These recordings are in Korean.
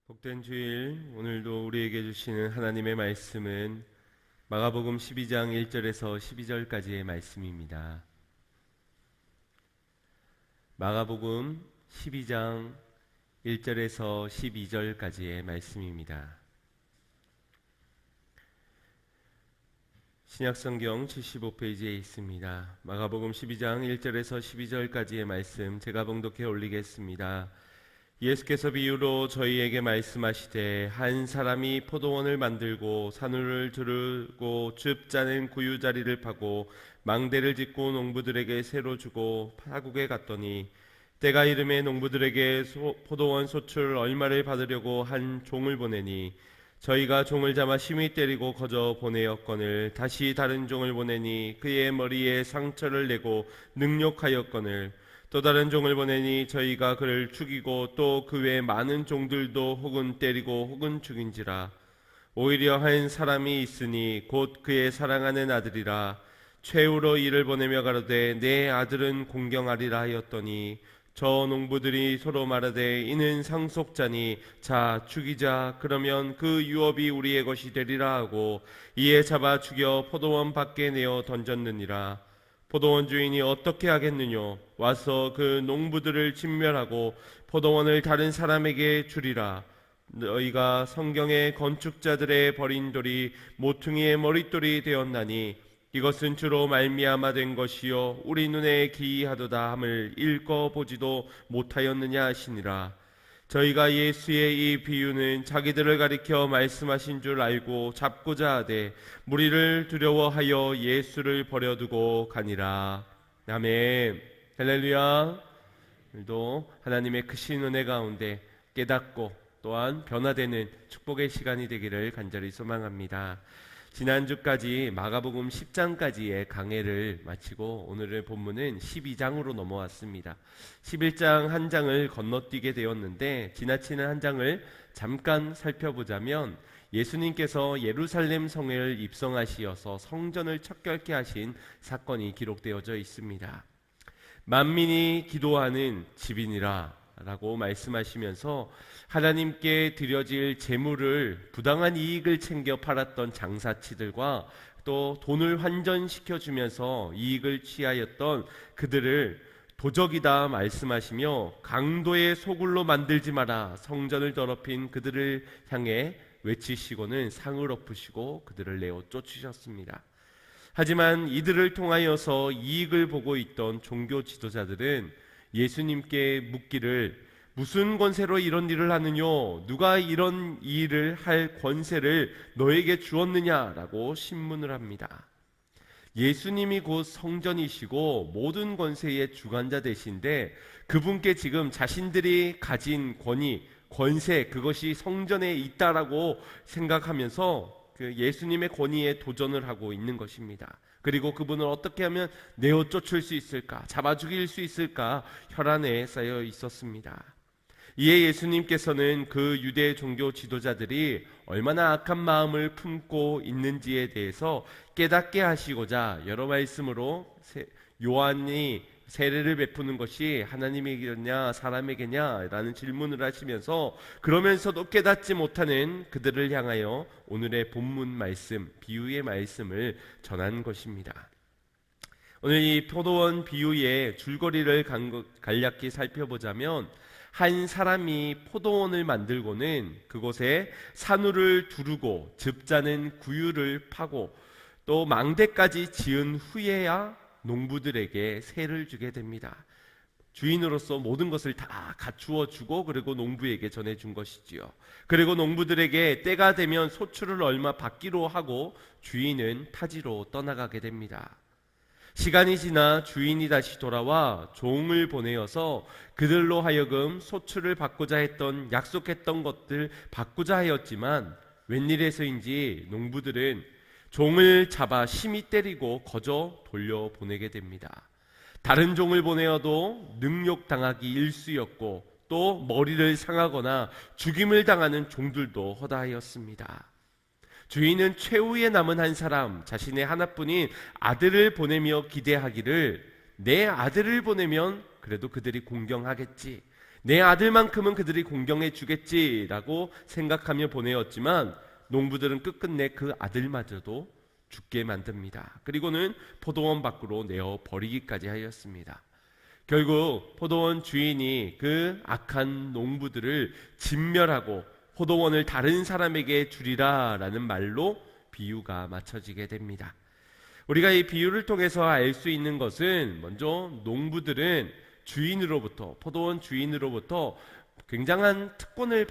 복된 주일, 오늘도 우리에게 주시는 하나님의 말씀은 마가복음 12장 1절에서 12절까지의 말씀입니다. 마가복음 12장 1절에서 12절까지의 말씀입니다. 신약성경 75페이지에 있습니다. 마가복음 12장 1절에서 12절까지의 말씀 제가 봉독해 올리겠습니다. 예수께서 비유로 저희에게 말씀하시되 한 사람이 포도원을 만들고 산울을 두르고 즙 짜는 구유자리를 파고 망대를 짓고 농부들에게 새로 주고 파국에 갔더니 때가 이름에 농부들에게 포도원 소출 얼마를 받으려고 한 종을 보내니 저희가 종을 잡아 심히 때리고 거저 보내었거늘 다시 다른 종을 보내니 그의 머리에 상처를 내고 능욕하였거늘 또 다른 종을 보내니 저희가 그를 죽이고 또 그 외 많은 종들도 혹은 때리고 혹은 죽인지라. 오히려 한 사람이 있으니 곧 그의 사랑하는 아들이라. 최후로 이를 보내며 가로되 내 아들은 공경하리라 하였더니 저 농부들이 서로 말하되 이는 상속자니 자 죽이자 그러면 그 유업이 우리의 것이 되리라 하고 이에 잡아 죽여 포도원 밖에 내어 던졌느니라. 포도원 주인이 어떻게 하겠느뇨? 와서 그 농부들을 진멸하고 포도원을 다른 사람에게 주리라. 너희가 성경의 건축자들의 버린 돌이 모퉁이의 머릿돌이 되었나니 이것은 주로 말미암아 된 것이요 우리 눈에 기이하도다 함을 읽어보지도 못하였느냐 하시니라. 저희가 예수의 이 비유는 자기들을 가리켜 말씀하신 줄 알고 잡고자 하되 무리를 두려워하여 예수를 버려두고 가니라. 아멘. 할렐루야. 오늘도 하나님의 크신 은혜 가운데 깨닫고 또한 변화되는 축복의 시간이 되기를 간절히 소망합니다. 지난주까지 마가복음 10장까지의 강해를 마치고 오늘의 본문은 12장으로 넘어왔습니다. 11장 한 장을 건너뛰게 되었는데 지나치는 한 장을 잠깐 살펴보자면 예수님께서 예루살렘 성을 입성하시어서 성전을 척결케 하신 사건이 기록되어져 있습니다. 만민이 기도하는 집이니라 라고 말씀하시면서 하나님께 드려질 재물을 부당한 이익을 챙겨 팔았던 장사치들과 또 돈을 환전시켜 주면서 이익을 취하였던 그들을 도적이다 말씀하시며 강도의 소굴로 만들지 마라 성전을 더럽힌 그들을 향해 외치시고는 상을 엎으시고 그들을 내어 쫓으셨습니다. 하지만 이들을 통하여서 이익을 보고 있던 종교 지도자들은 예수님께 묻기를 무슨 권세로 이런 일을 하느뇨? 누가 이런 일을 할 권세를 너에게 주었느냐라고 신문을 합니다. 예수님이 곧 성전이시고 모든 권세의 주관자 되신데 그분께 지금 자신들이 가진 권위, 권세 그것이 성전에 있다라고 생각하면서 그 예수님의 권위에 도전을 하고 있는 것입니다. 그리고 그분을 어떻게 하면 내어 쫓을 수 있을까? 잡아 죽일 수 있을까? 혈안에 쌓여 있었습니다. 이에 예수님께서는 그 유대 종교 지도자들이 얼마나 악한 마음을 품고 있는지에 대해서 깨닫게 하시고자 여러 말씀으로 요한이 세례를 베푸는 것이 하나님에게냐 사람에게냐 라는 질문을 하시면서 그러면서도 깨닫지 못하는 그들을 향하여 오늘의 본문 말씀 비유의 말씀을 전한 것입니다. 오늘 이 포도원 비유의 줄거리를 간략히 살펴보자면 한 사람이 포도원을 만들고는 그곳에 산울을 두르고 즙 짜는 구유를 파고 또 망대까지 지은 후에야 농부들에게 세를 주게 됩니다. 주인으로서 모든 것을 다 갖추어 주고 그리고 농부에게 전해준 것이지요. 그리고 농부들에게 때가 되면 소출을 얼마 받기로 하고 주인은 타지로 떠나가게 됩니다. 시간이 지나 주인이 다시 돌아와 종을 보내어서 그들로 하여금 소출을 받고자 했던 약속했던 것들 받고자 하였지만 웬일에서인지 농부들은 종을 잡아 심히 때리고 거저 돌려보내게 됩니다. 다른 종을 보내어도 능욕당하기 일쑤였고 또 머리를 상하거나 죽임을 당하는 종들도 허다하였습니다. 주인은 최후에 남은 한 사람 자신의 하나뿐인 아들을 보내며 기대하기를 내 아들을 보내면 그래도 그들이 공경하겠지 내 아들만큼은 그들이 공경해 주겠지라고 생각하며 보내었지만 농부들은 끝끝내 그 아들마저도 죽게 만듭니다. 그리고는 포도원 밖으로 내어 버리기까지 하였습니다. 결국 포도원 주인이 그 악한 농부들을 진멸하고 포도원을 다른 사람에게 주리라 라는 말로 비유가 맞춰지게 됩니다. 우리가 이 비유를 통해서 알 수 있는 것은, 먼저 농부들은 주인으로부터, 포도원 주인으로부터 굉장한 특권을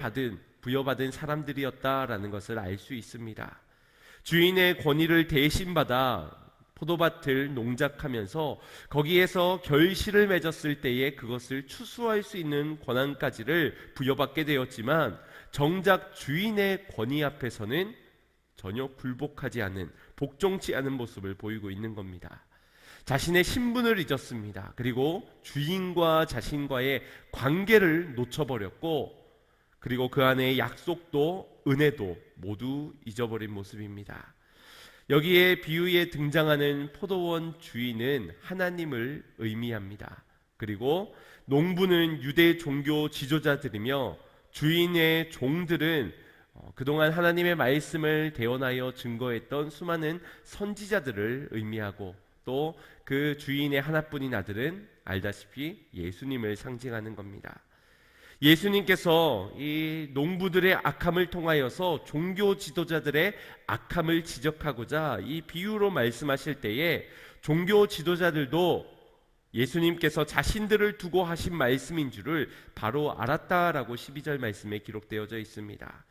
부여받은 사람들이었다라는 것을 알 수 있습니다. 주인의 권위를 대신받아 포도밭을 농작하면서 거기에서 결실을 맺었을 때에 그것을 추수할 수 있는 권한까지를 부여받게 되었지만, 정작 주인의 권위 앞에서는 전혀 굴복하지 않은, 복종치 않은 모습을 보이고 있는 겁니다. 자신의 신분을 잊었습니다. 그리고 주인과 자신과의 관계를 놓쳐버렸고, 그리고 그 안에 약속도 은혜도 모두 잊어버린 모습입니다. 여기에 비유에 등장하는 포도원 주인은 하나님을 의미합니다. 그리고 농부는 유대 종교 지도자들이며, 주인의 종들은 그동안 하나님의 말씀을 대언하여 증거했던 수많은 선지자들을 의미하고, 또 그 주인의 하나뿐인 아들은 알다시피 예수님을 상징하는 겁니다. 예수님께서 이 농부들의 악함을 통하여서 종교 지도자들의 악함을 지적하고자 이 비유로 말씀하실 때에, 종교 지도자들도 예수님께서 자신들을 두고 하신 말씀인 줄을 바로 알았다라고 12절 말씀에 기록되어져 있습니다.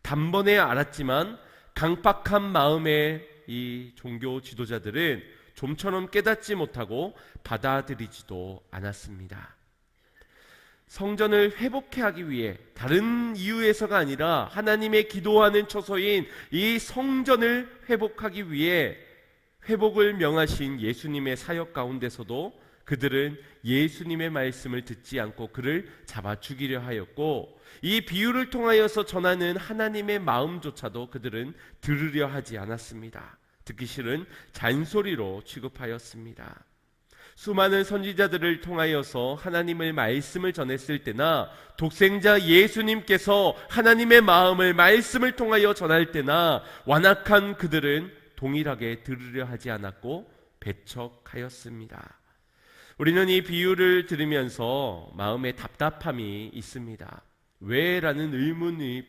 단번에 알았지만 강팍한 마음의 이 종교 지도자들은 좀처럼 깨닫지 못하고 받아들이지도 않았습니다. 성전을 회복해 하기 위해, 다른 이유에서가 아니라 하나님의 기도하는 처소인 이 성전을 회복하기 위해 회복을 명하신 예수님의 사역 가운데서도 그들은 예수님의 말씀을 듣지 않고 그를 잡아 죽이려 하였고, 이 비유를 통하여서 전하는 하나님의 마음조차도 그들은 들으려 하지 않았습니다. 듣기 싫은 잔소리로 취급하였습니다. 수많은 선지자들을 통하여서 하나님의 말씀을 전했을 때나, 독생자 예수님께서 하나님의 마음을 말씀을 통하여 전할 때나, 완악한 그들은 동일하게 들으려 하지 않았고 배척하였습니다. 우리는 이 비유를 들으면서 마음에 답답함이 있습니다. 왜? 라는 의문이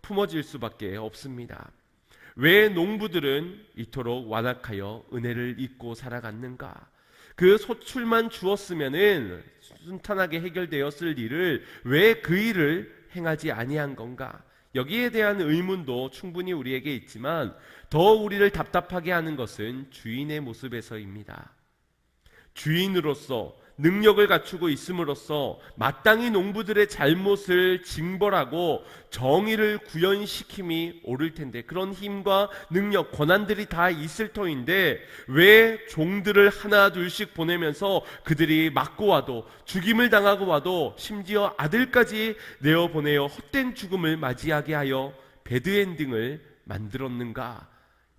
품어질 수밖에 없습니다. 왜 농부들은 이토록 완악하여 은혜를 잊고 살아갔는가? 그 소출만 주었으면은 순탄하게 해결되었을 일을 왜 그 일을 행하지 아니한 건가? 여기에 대한 의문도 충분히 우리에게 있지만, 더 우리를 답답하게 하는 것은 주인의 모습에서입니다. 주인으로서 능력을 갖추고 있음으로써 마땅히 농부들의 잘못을 징벌하고 정의를 구현시킴이 옳을 텐데, 그런 힘과 능력, 권한들이 다 있을 터인데 왜 종들을 하나 둘씩 보내면서 그들이 맞고 와도, 죽임을 당하고 와도, 심지어 아들까지 내어보내어 헛된 죽음을 맞이하게 하여 배드엔딩을 만들었는가?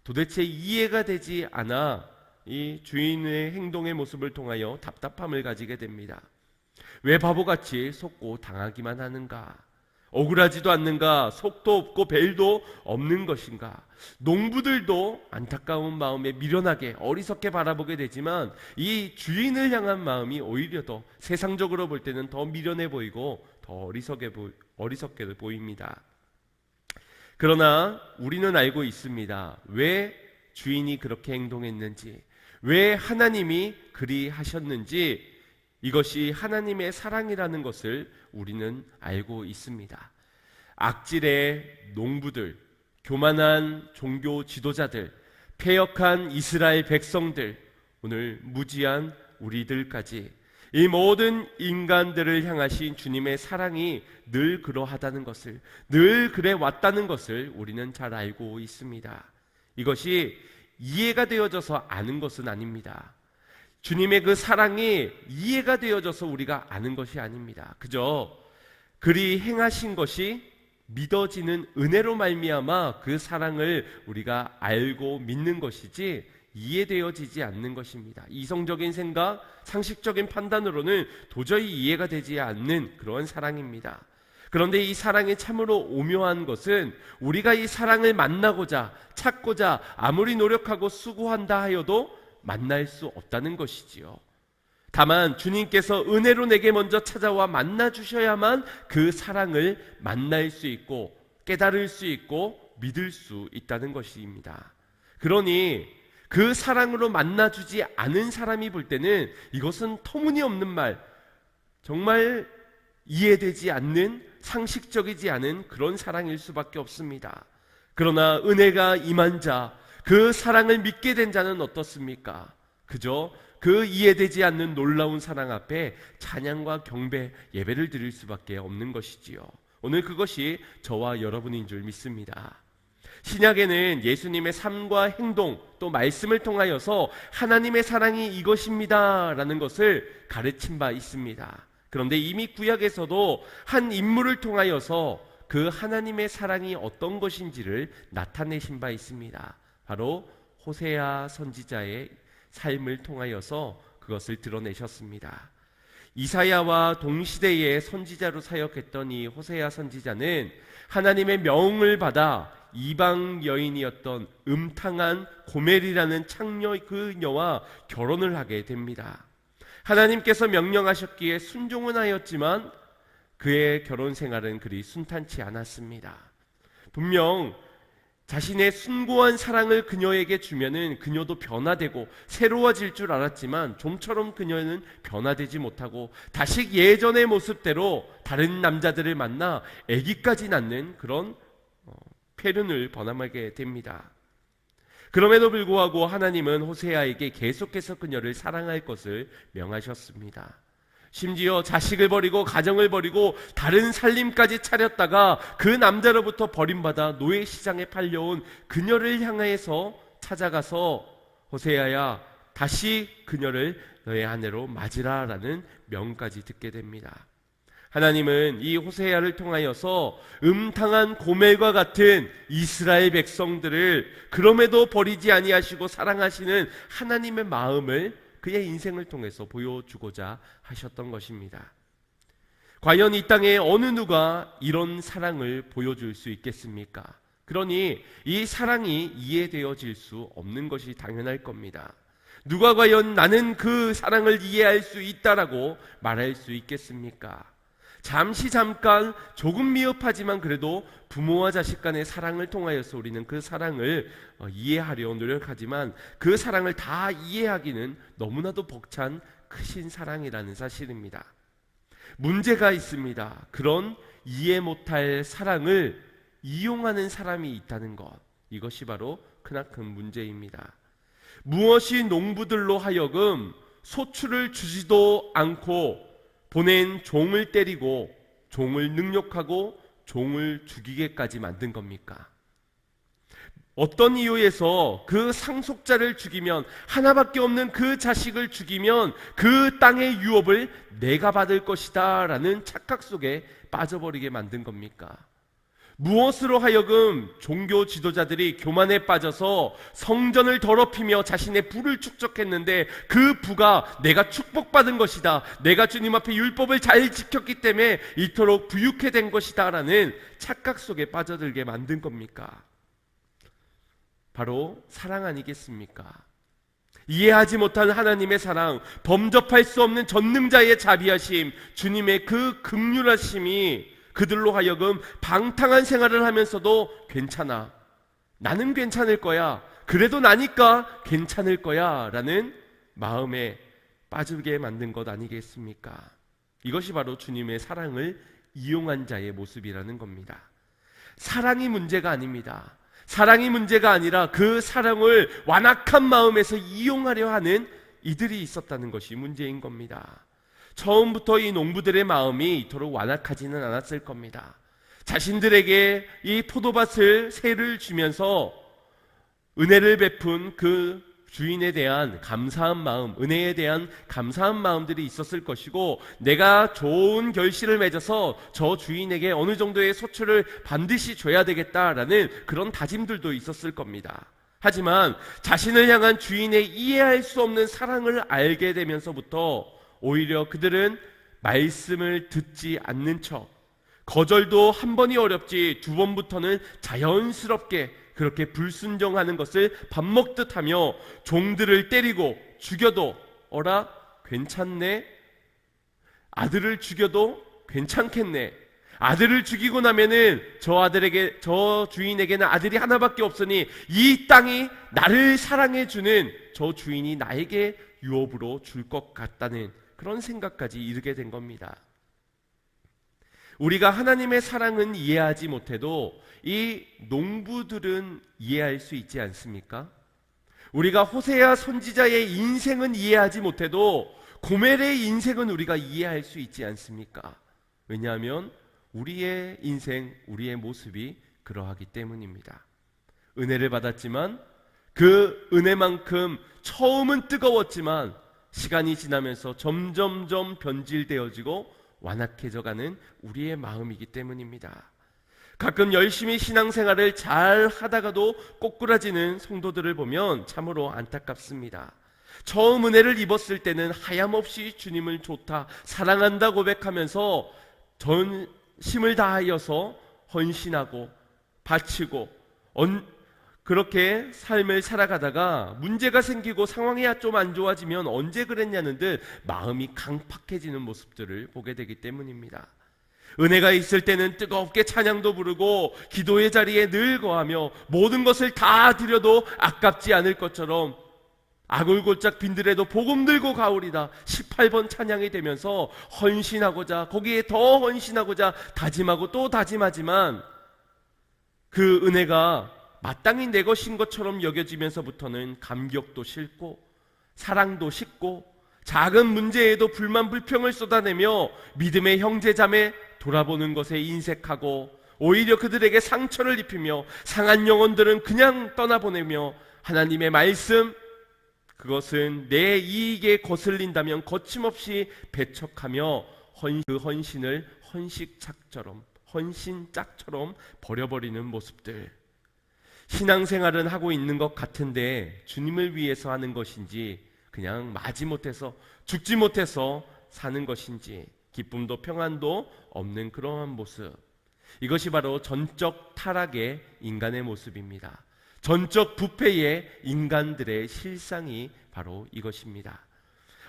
도대체 이해가 되지 않아 이 주인의 행동의 모습을 통하여 답답함을 가지게 됩니다. 왜 바보같이 속고 당하기만 하는가? 억울하지도 않는가? 속도 없고 벨도 없는 것인가? 농부들도 안타까운 마음에 미련하게 어리석게 바라보게 되지만, 이 주인을 향한 마음이 오히려 더 세상적으로 볼 때는 더 미련해 보이고 더 어리석게 보입니다. 그러나 우리는 알고 있습니다. 왜 주인이 그렇게 행동했는지, 왜 하나님이 그리 하셨는지, 이것이 하나님의 사랑이라는 것을 우리는 알고 있습니다. 악질의 농부들, 교만한 종교 지도자들, 패역한 이스라엘 백성들, 오늘 무지한 우리들까지, 이 모든 인간들을 향하신 주님의 사랑이 늘 그러하다는 것을, 늘 그래 왔다는 것을 우리는 잘 알고 있습니다. 이것이 이해가 되어져서 아는 것은 아닙니다. 주님의 그 사랑이 이해가 되어져서 우리가 아는 것이 아닙니다. 그저 그리 행하신 것이 믿어지는 은혜로 말미암아 그 사랑을 우리가 알고 믿는 것이지, 이해되어지지 않는 것입니다. 이성적인 생각, 상식적인 판단으로는 도저히 이해가 되지 않는 그런 사랑입니다. 그런데 이 사랑이 참으로 오묘한 것은 우리가 이 사랑을 만나고자 찾고자 아무리 노력하고 수고한다 하여도 만날 수 없다는 것이지요. 다만 주님께서 은혜로 내게 먼저 찾아와 만나 주셔야만 그 사랑을 만날 수 있고 깨달을 수 있고 믿을 수 있다는 것입니다. 그러니 그 사랑으로 만나주지 않은 사람이 볼 때는 이것은 터무니없는 말, 정말 이해되지 않는, 상식적이지 않은 그런 사랑일 수밖에 없습니다. 그러나 은혜가 임한 자, 그 사랑을 믿게 된 자는 어떻습니까? 그저 그 이해되지 않는 놀라운 사랑 앞에 찬양과 경배, 예배를 드릴 수밖에 없는 것이지요. 오늘 그것이 저와 여러분인 줄 믿습니다. 신약에는 예수님의 삶과 행동 또 말씀을 통하여서 하나님의 사랑이 이것입니다 라는 것을 가르친 바 있습니다. 그런데 이미 구약에서도 한 인물을 통하여서 그 하나님의 사랑이 어떤 것인지를 나타내신 바 있습니다. 바로 호세아 선지자의 삶을 통하여서 그것을 드러내셨습니다. 이사야와 동시대의 선지자로 사역했던 이 호세아 선지자는 하나님의 명을 받아 이방 여인이었던 음탕한 고멜이라는 창녀 그녀와 결혼을 하게 됩니다. 하나님께서 명령하셨기에 순종은 하였지만 그의 결혼 생활은 그리 순탄치 않았습니다. 분명 자신의 숭고한 사랑을 그녀에게 주면은 그녀도 변화되고 새로워질 줄 알았지만 좀처럼 그녀는 변화되지 못하고 다시 예전의 모습대로 다른 남자들을 만나 아기까지 낳는 그런 폐륜을 범하게 됩니다. 그럼에도 불구하고 하나님은 호세아에게 계속해서 그녀를 사랑할 것을 명하셨습니다. 심지어 자식을 버리고 가정을 버리고 다른 살림까지 차렸다가 그 남자로부터 버림받아 노예 시장에 팔려온 그녀를 향해서 찾아가서 호세아야 다시 그녀를 너의 아내로 맞으라 라는 명까지 듣게 됩니다. 하나님은 이 호세아를 통하여서 음탕한 고멜과 같은 이스라엘 백성들을 그럼에도 버리지 아니하시고 사랑하시는 하나님의 마음을 그의 인생을 통해서 보여주고자 하셨던 것입니다. 과연 이 땅에 어느 누가 이런 사랑을 보여줄 수 있겠습니까? 그러니 이 사랑이 이해되어질 수 없는 것이 당연할 겁니다. 누가 과연 나는 그 사랑을 이해할 수 있다라고 말할 수 있겠습니까? 잠깐 조금 미흡하지만 그래도 부모와 자식 간의 사랑을 통하여서 우리는 그 사랑을 이해하려 노력하지만 그 사랑을 다 이해하기는 너무나도 벅찬 크신 사랑이라는 사실입니다. 문제가 있습니다. 그런 이해 못할 사랑을 이용하는 사람이 있다는 것, 이것이 바로 크나큰 문제입니다. 무엇이 농부들로 하여금 소출을 주지도 않고 보낸 종을 때리고 종을 능욕하고 종을 죽이게까지 만든 겁니까? 어떤 이유에서 그 상속자를 죽이면, 하나밖에 없는 그 자식을 죽이면 그 땅의 유업을 내가 받을 것이다 라는 착각 속에 빠져버리게 만든 겁니까? 무엇으로 하여금 종교 지도자들이 교만에 빠져서 성전을 더럽히며 자신의 부를 축적했는데 그 부가 내가 축복받은 것이다, 내가 주님 앞에 율법을 잘 지켰기 때문에 이토록 부유케 된 것이다 라는 착각 속에 빠져들게 만든 겁니까? 바로 사랑 아니겠습니까? 이해하지 못한 하나님의 사랑, 범접할 수 없는 전능자의 자비하심, 주님의 그 긍휼하심이 그들로 하여금 방탕한 생활을 하면서도 괜찮아, 나는 괜찮을 거야, 그래도 나니까 괜찮을 거야 라는 마음에 빠지게 만든 것 아니겠습니까? 이것이 바로 주님의 사랑을 이용한 자의 모습이라는 겁니다. 사랑이 문제가 아닙니다. 사랑이 문제가 아니라 그 사랑을 완악한 마음에서 이용하려 하는 이들이 있었다는 것이 문제인 겁니다. 처음부터 이 농부들의 마음이 이토록 완악하지는 않았을 겁니다. 자신들에게 이 포도밭을 세를 주면서 은혜를 베푼 그 주인에 대한 감사한 마음, 은혜에 대한 감사한 마음들이 있었을 것이고, 내가 좋은 결실을 맺어서 저 주인에게 어느 정도의 소출을 반드시 줘야 되겠다라는 그런 다짐들도 있었을 겁니다. 하지만 자신을 향한 주인의 이해할 수 없는 사랑을 알게 되면서부터 오히려 그들은 말씀을 듣지 않는 척, 거절도 한 번이 어렵지 두 번부터는 자연스럽게 그렇게 불순종하는 것을 밥 먹듯 하며 종들을 때리고 죽여도 어라 괜찮네, 아들을 죽여도 괜찮겠네, 아들을 죽이고 나면은 저 주인에게는 아들이 하나밖에 없으니 이 땅이 나를 사랑해 주는 저 주인이 나에게 유업으로 줄 것 같다는 그런 생각까지 이르게 된 겁니다. 우리가 하나님의 사랑은 이해하지 못해도 이 농부들은 이해할 수 있지 않습니까? 우리가 호세아 선지자의 인생은 이해하지 못해도 고멜의 인생은 우리가 이해할 수 있지 않습니까? 왜냐하면 우리의 인생, 우리의 모습이 그러하기 때문입니다. 은혜를 받았지만 그 은혜만큼 처음은 뜨거웠지만 시간이 지나면서 점점점 변질되어지고 완악해져가는 우리의 마음이기 때문입니다. 가끔 열심히 신앙생활을 잘 하다가도 꼬꾸라지는 성도들을 보면 참으로 안타깝습니다. 처음 은혜를 입었을 때는 하염없이 주님을 좋다, 사랑한다 고백하면서 전심을 다하여서 헌신하고 바치고 그렇게 삶을 살아가다가 문제가 생기고 상황이 좀 안 좋아지면 언제 그랬냐는 듯 마음이 강팍해지는 모습들을 보게 되기 때문입니다. 은혜가 있을 때는 뜨겁게 찬양도 부르고 기도의 자리에 늘 거하며 모든 것을 다 드려도 아깝지 않을 것처럼 아골골짝 빈들에도 복음 들고 가오리다 18번 찬양이 되면서 헌신하고자, 거기에 더 헌신하고자 다짐하고 또 다짐하지만 그 은혜가 마땅히 내 것인 것처럼 여겨지면서부터는 감격도 싫고 사랑도 식고 작은 문제에도 불만 불평을 쏟아내며 믿음의 형제자매 돌아보는 것에 인색하고 오히려 그들에게 상처를 입히며 상한 영혼들은 그냥 떠나보내며 하나님의 말씀, 그것은 내 이익에 거슬린다면 거침없이 배척하며 그 헌신을 헌신짝처럼 버려버리는 모습들. 신앙생활은 하고 있는 것 같은데 주님을 위해서 하는 것인지 그냥 마지못해서 죽지 못해서 사는 것인지 기쁨도 평안도 없는 그러한 모습, 이것이 바로 전적 타락의 인간의 모습입니다. 전적 부패의 인간들의 실상이 바로 이것입니다.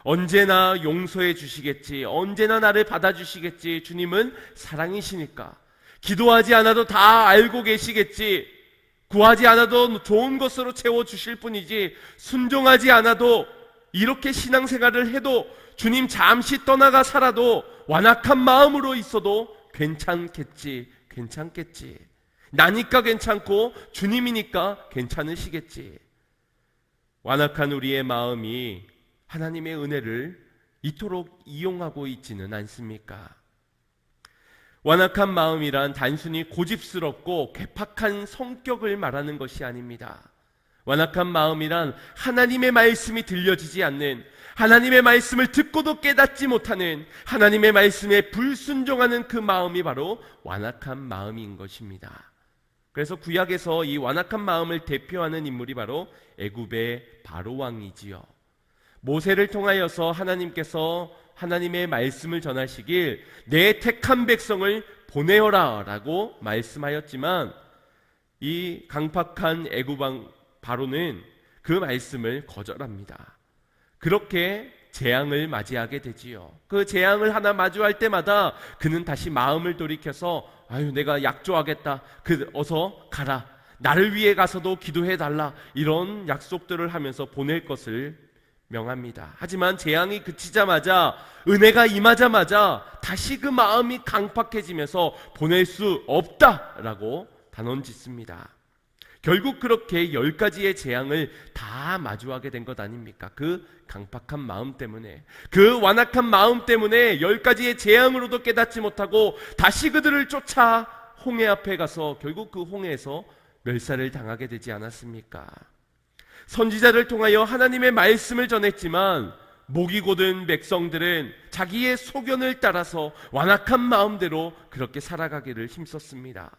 언제나 용서해 주시겠지, 언제나 나를 받아주시겠지, 주님은 사랑이시니까 기도하지 않아도 다 알고 계시겠지, 구하지 않아도 좋은 것으로 채워주실 뿐이지, 순종하지 않아도 이렇게 신앙생활을 해도 주님 잠시 떠나가 살아도 완악한 마음으로 있어도 괜찮겠지. 나니까 괜찮고 주님이니까 괜찮으시겠지. 완악한 우리의 마음이 하나님의 은혜를 이토록 이용하고 있지는 않습니까? 완악한 마음이란 단순히 고집스럽고 괴팍한 성격을 말하는 것이 아닙니다. 완악한 마음이란 하나님의 말씀이 들려지지 않는, 하나님의 말씀을 듣고도 깨닫지 못하는, 하나님의 말씀에 불순종하는 그 마음이 바로 완악한 마음인 것입니다. 그래서 구약에서 이 완악한 마음을 대표하는 인물이 바로 애굽의 바로 왕이지요. 모세를 통하여서 하나님께서 하나님의 말씀을 전하시길 내 택한 백성을 보내어라 라고 말씀하였지만 이 강팍한 애굽 왕 바로는 그 말씀을 거절합니다. 그렇게 재앙을 맞이하게 되지요. 그 재앙을 하나 마주할 때마다 그는 다시 마음을 돌이켜서 아유 내가 약조하겠다, 어서 가라, 나를 위해 가서도 기도해달라, 이런 약속들을 하면서 보낼 것을 명합니다. 하지만 재앙이 그치자마자, 은혜가 임하자마자 다시 그 마음이 강팍해지면서 보낼 수 없다라고 단언짓습니다. 결국 그렇게 10가지의 재앙을 다 마주하게 된 것 아닙니까? 그 강팍한 마음 때문에, 그 완악한 마음 때문에 10가지의 재앙으로도 깨닫지 못하고 다시 그들을 쫓아 홍해 앞에 가서 결국 그 홍해에서 멸살을 당하게 되지 않았습니까? 선지자를 통하여 하나님의 말씀을 전했지만 목이 곧은 백성들은 자기의 소견을 따라서 완악한 마음대로 그렇게 살아가기를 힘썼습니다.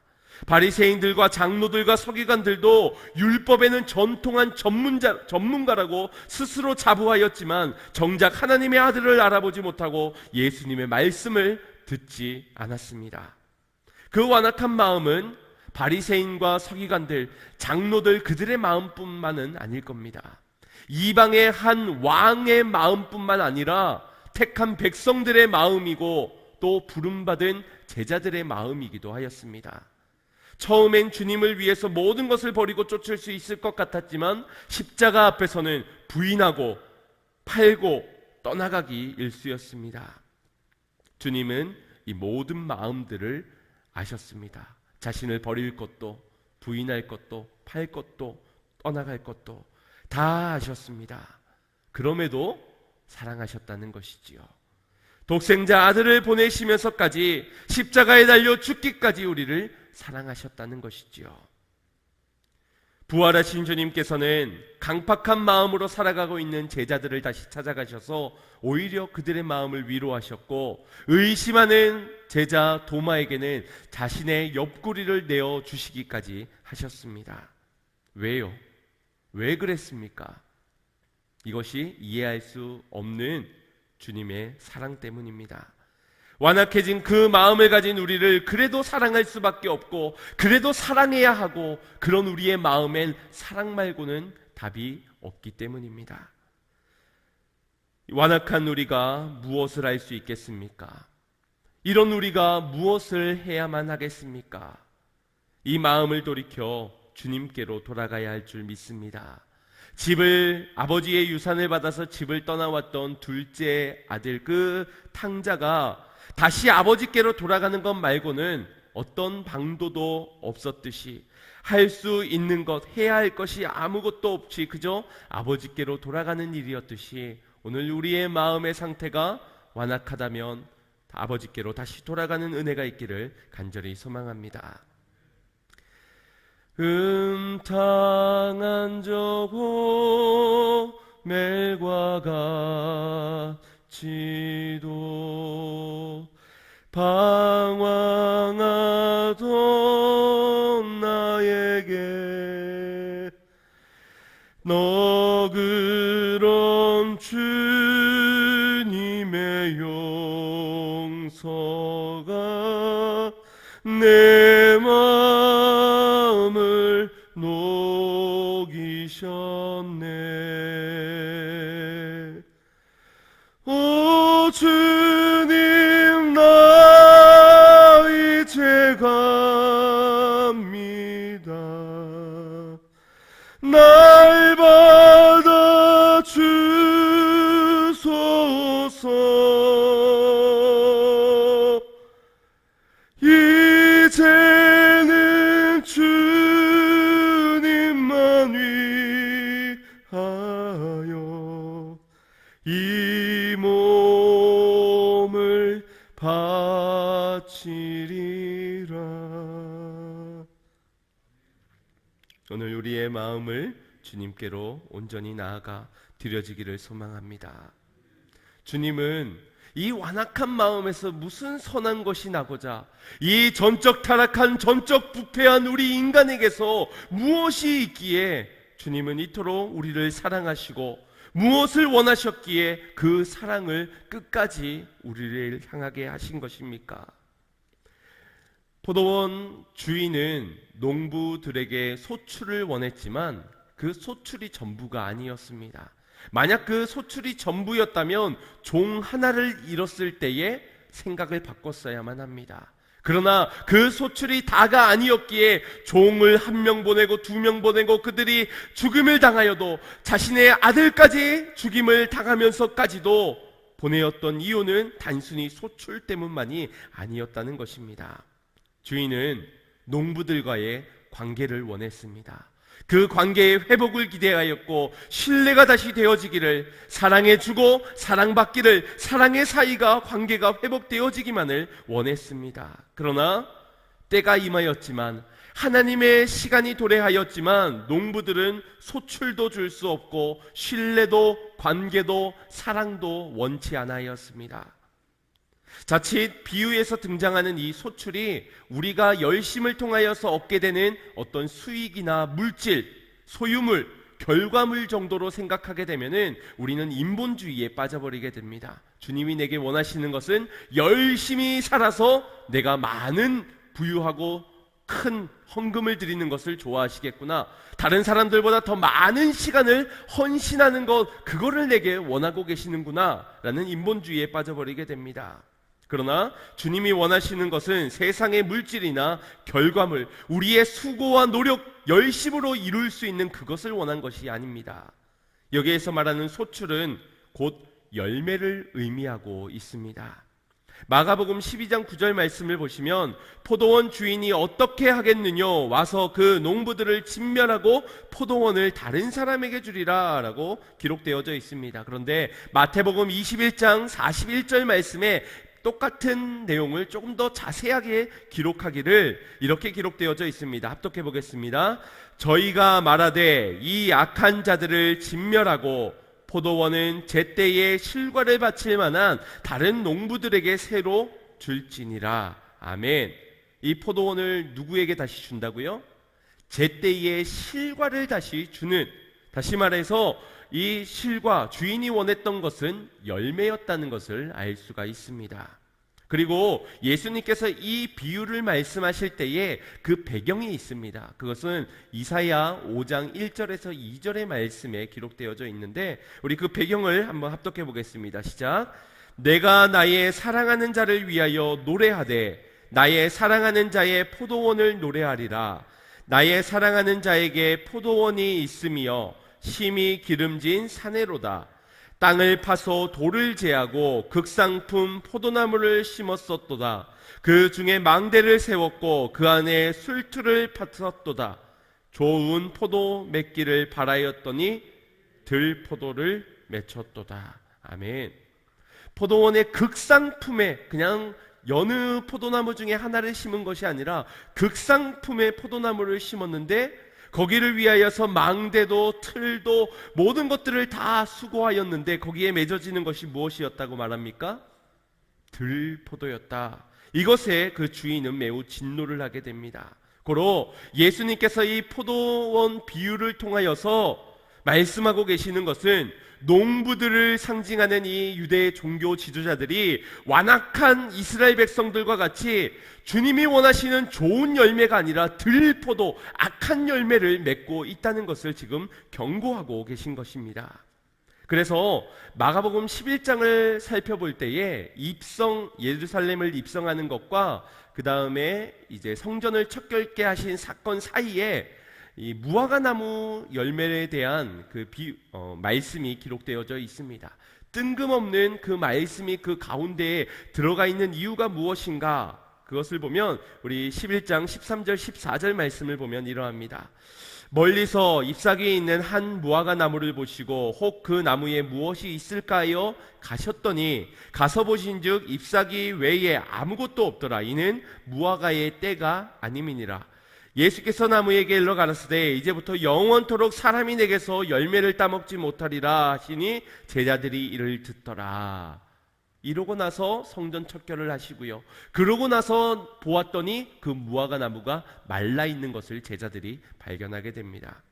바리새인들과 장로들과 서기관들도 율법에는 전통한 전문가라고 스스로 자부하였지만 정작 하나님의 아들을 알아보지 못하고 예수님의 말씀을 듣지 않았습니다. 그 완악한 마음은 바리새인과 서기관들, 장로들 그들의 마음뿐만은 아닐 겁니다. 이방의 한 왕의 마음뿐만 아니라 택한 백성들의 마음이고 또 부름받은 제자들의 마음이기도 하였습니다. 처음엔 주님을 위해서 모든 것을 버리고 쫓을 수 있을 것 같았지만 십자가 앞에서는 부인하고 팔고 떠나가기 일쑤였습니다. 주님은 이 모든 마음들을 아셨습니다. 자신을 버릴 것도, 부인할 것도, 팔 것도, 떠나갈 것도 다 아셨습니다. 그럼에도 사랑하셨다는 것이지요. 독생자 아들을 보내시면서까지 십자가에 달려 죽기까지 우리를 사랑하셨다는 것이지요. 부활하신 주님께서는 강팍한 마음으로 살아가고 있는 제자들을 다시 찾아가셔서 오히려 그들의 마음을 위로하셨고, 의심하는 제자 도마에게는 자신의 옆구리를 내어주시기까지 하셨습니다. 왜요? 왜 그랬습니까? 이것이 이해할 수 없는 주님의 사랑 때문입니다. 완악해진 그 마음을 가진 우리를 그래도 사랑할 수밖에 없고, 그래도 사랑해야 하고, 그런 우리의 마음엔 사랑 말고는 답이 없기 때문입니다. 완악한 우리가 무엇을 할 수 있겠습니까? 이런 우리가 무엇을 해야만 하겠습니까? 이 마음을 돌이켜 주님께로 돌아가야 할 줄 믿습니다. 아버지의 유산을 받아서 집을 떠나왔던 둘째 아들 그 탕자가 다시 아버지께로 돌아가는 것 말고는 어떤 방도도 없었듯이, 할 수 있는 것, 해야 할 것이 아무것도 없이 그저 아버지께로 돌아가는 일이었듯이, 오늘 우리의 마음의 상태가 완악하다면 아버지께로 다시 돌아가는 은혜가 있기를 간절히 소망합니다. 음탕한 저고 멜과 같이도 방황하던 나에게 너그런 주님의 용서가 내 마음을 녹이셨네. 오 주님, 나 이제 갑니다. 날 받아 주소서. 이제는 주님만 위하여 이 몸을 바치리라. 오늘 우리의 마음을 주님께로 온전히 나아가 드려지기를 소망합니다. 주님은 이 완악한 마음에서 무슨 선한 것이 나고자, 이 전적 타락한, 전적 부패한 우리 인간에게서 무엇이 있기에 주님은 이토록 우리를 사랑하시고, 무엇을 원하셨기에 그 사랑을 끝까지 우리를 향하게 하신 것입니까? 포도원 주인은 농부들에게 소출을 원했지만 그 소출이 전부가 아니었습니다. 만약 그 소출이 전부였다면 종 하나를 잃었을 때에 생각을 바꿨어야만 합니다. 그러나 그 소출이 다가 아니었기에 종을 1명 보내고 2명 보내고 그들이 죽음을 당하여도 자신의 아들까지 죽임을 당하면서까지도 보내었던 이유는 단순히 소출 때문만이 아니었다는 것입니다. 주인은 농부들과의 관계를 원했습니다. 그 관계의 회복을 기대하였고, 신뢰가 다시 되어지기를, 사랑해주고 사랑받기를, 사랑의 사이가, 관계가 회복되어지기만을 원했습니다. 그러나 때가 임하였지만, 하나님의 시간이 도래하였지만 농부들은 소출도 줄 수 없고 신뢰도, 관계도, 사랑도 원치 않아였습니다. 자칫 비유에서 등장하는 이 소출이 우리가 열심을 통하여서 얻게 되는 어떤 수익이나 물질, 소유물, 결과물 정도로 생각하게 되면은 우리는 인본주의에 빠져버리게 됩니다. 주님이 내게 원하시는 것은 열심히 살아서 내가 많은 부유하고 큰 헌금을 드리는 것을 좋아하시겠구나. 다른 사람들보다 더 많은 시간을 헌신하는 것, 그거를 내게 원하고 계시는구나 라는 인본주의에 빠져버리게 됩니다. 그러나 주님이 원하시는 것은 세상의 물질이나 결과물, 우리의 수고와 노력, 열심으로 이룰 수 있는 그것을 원한 것이 아닙니다. 여기에서 말하는 소출은 곧 열매를 의미하고 있습니다. 마가복음 12장 9절 말씀을 보시면 포도원 주인이 어떻게 하겠느냐, 와서 그 농부들을 진멸하고 포도원을 다른 사람에게 주리라 라고 기록되어져 있습니다. 그런데 마태복음 21장 41절 말씀에 똑같은 내용을 조금 더 자세하게 기록하기를 이렇게 기록되어져 있습니다. 합독해 보겠습니다. 저희가 말하되 이 악한 자들을 진멸하고 포도원은 제때에 실과를 바칠 만한 다른 농부들에게 새로 줄지니라. 아멘. 이 포도원을 누구에게 다시 준다고요? 제때에 실과를 다시 주는, 다시 말해서 이 실과, 주인이 원했던 것은 열매였다는 것을 알 수가 있습니다. 그리고 예수님께서 이 비유를 말씀하실 때에 그 배경이 있습니다. 그것은 이사야 5장 1절에서 2절의 말씀에 기록되어져 있는데 우리 그 배경을 한번 합독해 보겠습니다. 시작. 내가 나의 사랑하는 자를 위하여 노래하되 나의 사랑하는 자의 포도원을 노래하리라. 나의 사랑하는 자에게 포도원이 있으며 심히 기름진 사내로다. 땅을 파서 돌을 제하고 극상품 포도나무를 심었었도다. 그 중에 망대를 세웠고 그 안에 술틀을 팠었도다. 좋은 포도 맺기를 바라였더니 들포도를 맺혔도다. 아멘. 포도원의 극상품에 그냥 여느 포도나무 중에 하나를 심은 것이 아니라 극상품의 포도나무를 심었는데 거기를 위하여서 망대도 틀도 모든 것들을 다 수고하였는데 거기에 맺어지는 것이 무엇이었다고 말합니까? 들포도였다. 이것에 그 주인은 매우 진노를 하게 됩니다. 고로 예수님께서 이 포도원 비유를 통하여서 말씀하고 계시는 것은 농부들을 상징하는 이 유대 종교 지도자들이 완악한 이스라엘 백성들과 같이 주님이 원하시는 좋은 열매가 아니라 들포도, 악한 열매를 맺고 있다는 것을 지금 경고하고 계신 것입니다. 그래서 마가복음 11장을 살펴볼 때에 예루살렘을 입성하는 것과 그 다음에 이제 성전을 척결케 하신 사건 사이에 이 무화과 나무 열매에 대한 그 말씀이 기록되어져 있습니다. 뜬금없는 그 말씀이 그 가운데에 들어가 있는 이유가 무엇인가? 그것을 보면 우리 11장 13절 14절 말씀을 보면 이러합니다. 멀리서 잎사귀에 있는 한 무화과 나무를 보시고 혹 그 나무에 무엇이 있을까요? 가셨더니 가서 보신즉 잎사귀 외에 아무것도 없더라. 이는 무화과의 때가 아님이니라. 예수께서 나무에게 일러 가라사대 이제부터 영원토록 사람이 내게서 열매를 따먹지 못하리라 하시니 제자들이 이를 듣더라. 이러고 나서 성전 척결을 하시고요. 그러고 나서 보았더니 그 무화과 나무가 말라 있는 것을 제자들이 발견하게 됩니다.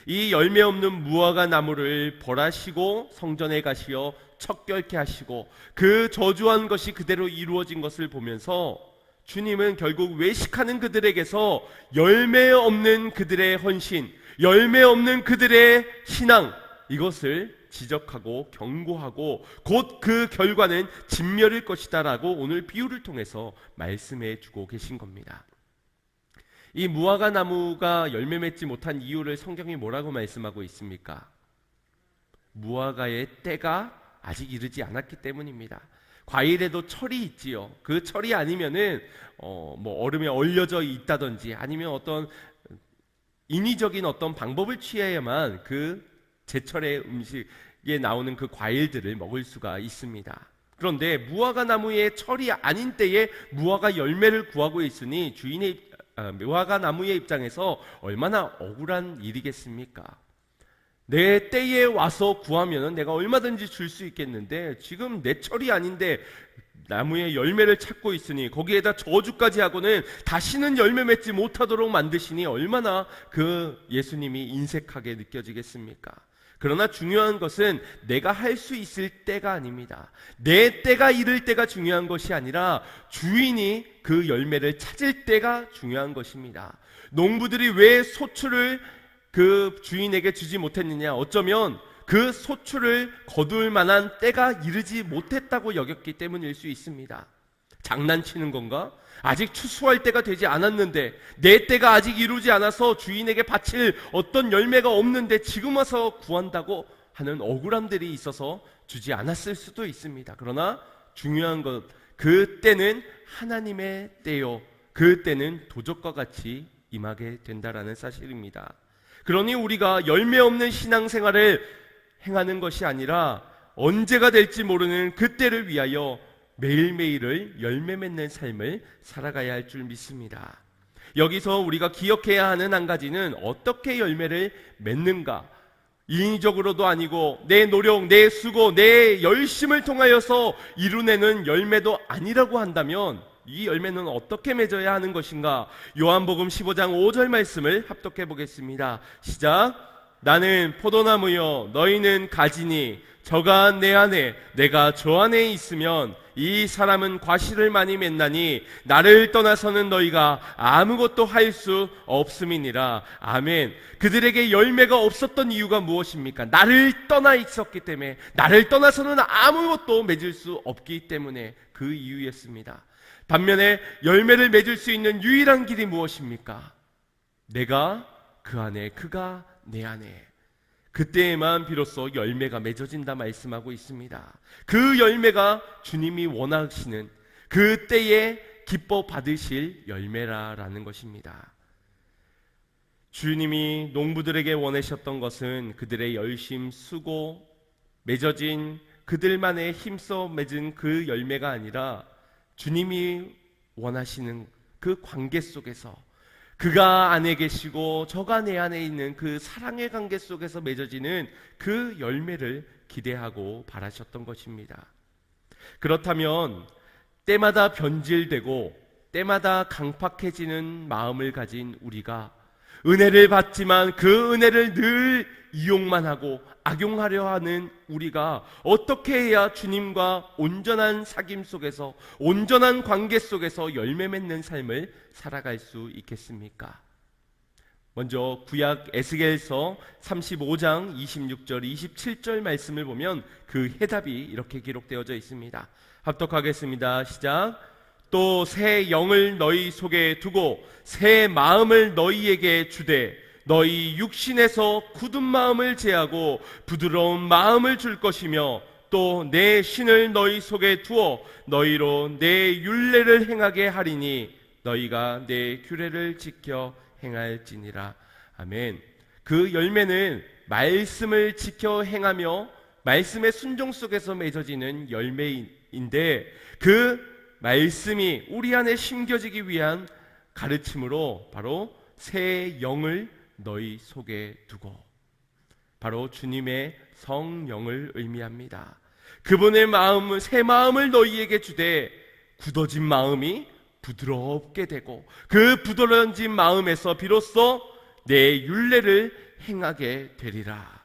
이 열매 없는 무화과 나무를 벌하시고 성전에 가시어 척결케 하시고 그 저주한 것이 그대로 이루어진 것을 보면서 주님은 결국 외식하는 그들에게서 열매 없는 그들의 헌신, 열매 없는 그들의 신앙, 이것을 지적하고 경고하고 곧 그 결과는 진멸일 것이다 라고 오늘 비유를 통해서 말씀해 주고 계신 겁니다. 이 무화과 나무가 열매 맺지 못한 이유를 성경이 뭐라고 말씀하고 있습니까? 무화과의 때가 아직 이르지 않았기 때문입니다. 과일에도 철이 있지요. 그 철이 아니면은 얼음에 얼려져 있다든지 아니면 어떤 인위적인 어떤 방법을 취해야만 그 제철의 음식에 나오는 그 과일들을 먹을 수가 있습니다. 그런데 무화과 나무의 철이 아닌 때에 무화과 열매를 구하고 있으니 무화과 나무의 입장에서 얼마나 억울한 일이겠습니까? 내 때에 와서 구하면 내가 얼마든지 줄 수 있겠는데 지금 내 철이 아닌데 나무의 열매를 찾고 있으니 거기에다 저주까지 하고는 다시는 열매 맺지 못하도록 만드시니 얼마나 그 예수님이 인색하게 느껴지겠습니까? 그러나 중요한 것은 내가 할 수 있을 때가 아닙니다. 내 때가 이를 때가 중요한 것이 아니라 주인이 그 열매를 찾을 때가 중요한 것입니다. 농부들이 왜 소출을 그 주인에게 주지 못했느냐? 어쩌면 그 소출을 거둘 만한 때가 이르지 못했다고 여겼기 때문일 수 있습니다. 장난치는 건가? 아직 추수할 때가 되지 않았는데, 내 때가 아직 이루지 않아서 주인에게 바칠 어떤 열매가 없는데 지금 와서 구한다고 하는 억울함들이 있어서 주지 않았을 수도 있습니다. 그러나 중요한 것, 그 때는 하나님의 때요, 그 때는 도적과 같이 임하게 된다라는 사실입니다. 그러니 우리가 열매 없는 신앙생활을 행하는 것이 아니라 언제가 될지 모르는 그때를 위하여 매일매일을 열매 맺는 삶을 살아가야 할 줄 믿습니다. 여기서 우리가 기억해야 하는 한 가지는 어떻게 열매를 맺는가, 인위적으로도 아니고 내 노력, 내 수고, 내 열심을 통하여서 이루내는 열매도 아니라고 한다면 이 열매는 어떻게 맺어야 하는 것인가? 요한복음 15장 5절 말씀을 합독해 보겠습니다. 시작. 나는 포도나무요 너희는 가지니 저가 내 안에 내가 저 안에 있으면 이 사람은 과실을 많이 맺나니 나를 떠나서는 너희가 아무것도 할 수 없음이니라. 아멘. 그들에게 열매가 없었던 이유가 무엇입니까? 나를 떠나 있었기 때문에, 나를 떠나서는 아무것도 맺을 수 없기 때문에 그 이유였습니다. 반면에 열매를 맺을 수 있는 유일한 길이 무엇입니까? 내가 그 안에, 그가 내 안에, 그때에만 비로소 열매가 맺어진다 말씀하고 있습니다. 그 열매가 주님이 원하시는 그 때에 기뻐 받으실 열매라라는 것입니다. 주님이 농부들에게 원하셨던 것은 그들의 열심, 수고, 맺어진 그들만의 힘써 맺은 그 열매가 아니라 주님이 원하시는 그 관계 속에서, 그가 안에 계시고 저가 내 안에 있는 그 사랑의 관계 속에서 맺어지는 그 열매를 기대하고 바라셨던 것입니다. 그렇다면 때마다 변질되고 때마다 강팍해지는 마음을 가진 우리가 은혜를 받지만 그 은혜를 늘 이용만 하고 악용하려 하는 우리가 어떻게 해야 주님과 온전한 사귐 속에서, 온전한 관계 속에서 열매 맺는 삶을 살아갈 수 있겠습니까? 먼저 구약 에스겔서 35장 26절 27절 말씀을 보면 그 해답이 이렇게 기록되어져 있습니다. 합독하겠습니다. 시작. 또 새 영을 너희 속에 두고 새 마음을 너희에게 주되 너희 육신에서 굳은 마음을 제하고 부드러운 마음을 줄 것이며 또 내 신을 너희 속에 두어 너희로 내 율례를 행하게 하리니 너희가 내 규례를 지켜 행할지니라. 아멘. 그 열매는 말씀을 지켜 행하며 말씀의 순종 속에서 맺어지는 열매인데, 그 말씀이 우리 안에 심겨지기 위한 가르침으로 바로 새 영을 너희 속에 두고, 바로 주님의 성령을 의미합니다. 그분의 마음은, 새 마음을 너희에게 주되 굳어진 마음이 부드럽게 되고 그 부드러워진 마음에서 비로소 내 율례를 행하게 되리라.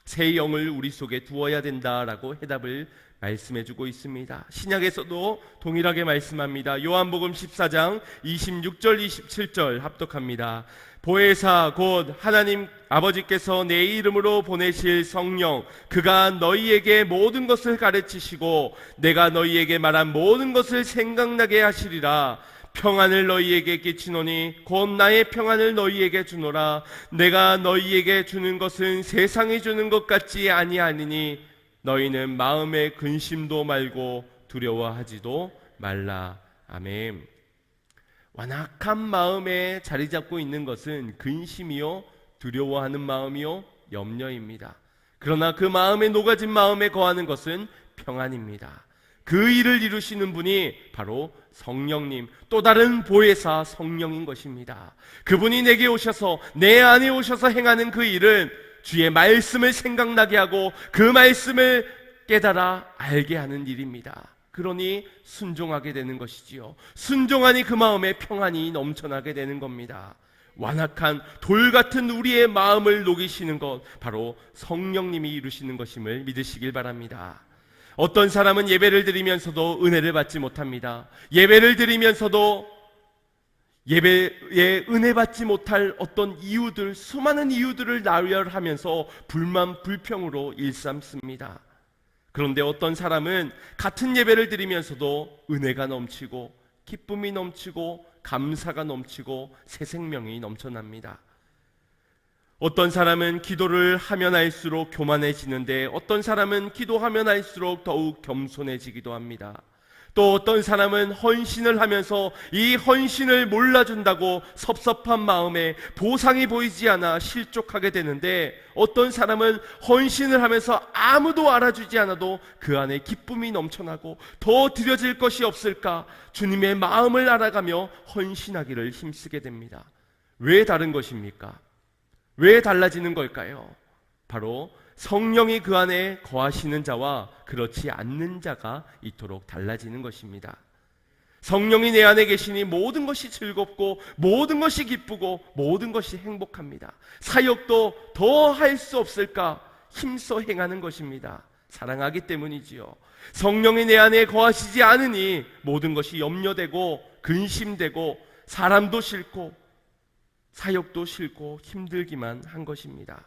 새 영을 우리 속에 두어야 된다라고 해답을 말씀해주고 있습니다. 신약에서도 동일하게 말씀합니다. 요한복음 14장 26절 27절 합독합니다. 보혜사 곧 하나님 아버지께서 내 이름으로 보내실 성령, 그가 너희에게 모든 것을 가르치시고 내가 너희에게 말한 모든 것을 생각나게 하시리라. 평안을 너희에게 끼치노니 곧 나의 평안을 너희에게 주노라. 내가 너희에게 주는 것은 세상이 주는 것 같지 아니하니니 너희는 마음의 근심도 말고 두려워하지도 말라. 아멘. 완악한 마음에 자리 잡고 있는 것은 근심이요, 두려워하는 마음이요, 염려입니다. 그러나 그 마음에 녹아진 마음에 거하는 것은 평안입니다. 그 일을 이루시는 분이 바로 성령님, 또 다른 보혜사 성령인 것입니다. 그분이 내게 오셔서, 내 안에 오셔서 행하는 그 일은 주의 말씀을 생각나게 하고 그 말씀을 깨달아 알게 하는 일입니다. 그러니 순종하게 되는 것이지요. 순종하니 그 마음에 평안이 넘쳐나게 되는 겁니다. 완악한 돌 같은 우리의 마음을 녹이시는 것, 바로 성령님이 이루시는 것임을 믿으시길 바랍니다. 어떤 사람은 예배를 드리면서도 은혜를 받지 못합니다. 예배를 드리면서도 예배에 은혜 받지 못할 어떤 이유들, 수많은 이유들을 나열하면서 불만 불평으로 일삼습니다. 그런데 어떤 사람은 같은 예배를 드리면서도 은혜가 넘치고 기쁨이 넘치고 감사가 넘치고 새 생명이 넘쳐납니다. 어떤 사람은 기도를 하면 할수록 교만해지는데 어떤 사람은 기도하면 할수록 더욱 겸손해지기도 합니다. 또 어떤 사람은 헌신을 하면서 이 헌신을 몰라준다고 섭섭한 마음에 보상이 보이지 않아 실족하게 되는데, 어떤 사람은 헌신을 하면서 아무도 알아주지 않아도 그 안에 기쁨이 넘쳐나고 더 드려질 것이 없을까 주님의 마음을 알아가며 헌신하기를 힘쓰게 됩니다. 왜 다른 것입니까? 왜 달라지는 걸까요? 바로 성령이 그 안에 거하시는 자와 그렇지 않는 자가 이토록 달라지는 것입니다. 성령이 내 안에 계시니 모든 것이 즐겁고 모든 것이 기쁘고 모든 것이 행복합니다. 사역도 더 할 수 없을까 힘써 행하는 것입니다. 사랑하기 때문이지요. 성령이 내 안에 거하시지 않으니 모든 것이 염려되고 근심되고 사람도 싫고 사역도 싫고 힘들기만 한 것입니다.